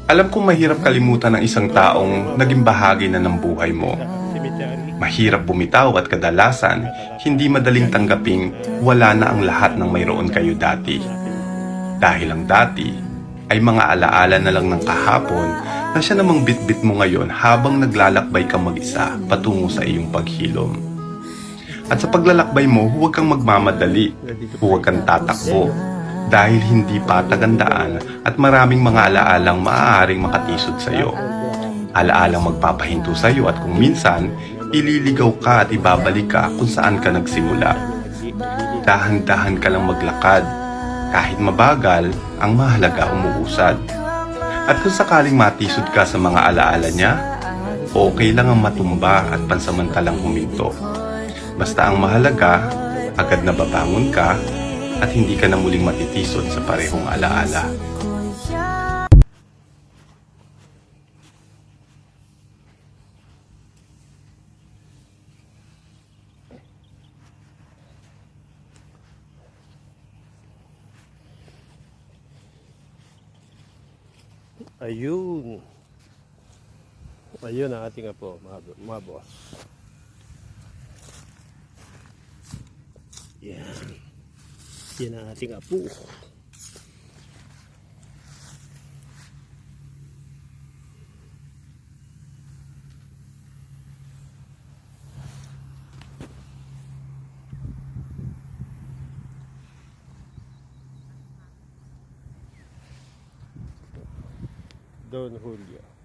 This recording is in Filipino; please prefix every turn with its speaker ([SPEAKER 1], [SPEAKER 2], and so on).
[SPEAKER 1] Alam kong mahirap kalimutan ng isang taong naging bahagi na ng buhay mo. Mahirap bumitaw at kadalasan, hindi madaling tanggaping wala na ang lahat ng mayroon kayo dati. Dahil ang dati ay mga alaala na lang ng kahapon na siya namang bitbit mo ngayon habang naglalakbay ka mag-isa patungo sa iyong paghilom. At sa paglalakbay mo, huwag kang magmamadali, huwag kang tatakbo, dahil hindi patag ang daan at maraming mga alaalang maaaring makatisod sa iyo. Alaalang magpapahinto sa iyo at kung minsan, ililigaw ka at ibabalik ka kung saan ka nagsimula. Dahan-dahan ka lang maglakad. Kahit mabagal, ang mahalaga umuusad. At kung sakaling matisod ka sa mga alaala niya, okay lang ang matumba at pansamantalang huminto. Basta ang mahalaga, agad na babangon ka at hindi ka na muling matitisod sa parehong alaala.
[SPEAKER 2] Ayun. Ayun ang ating apo, mga boss. Yan. Yan ang ating apo. Don Julio.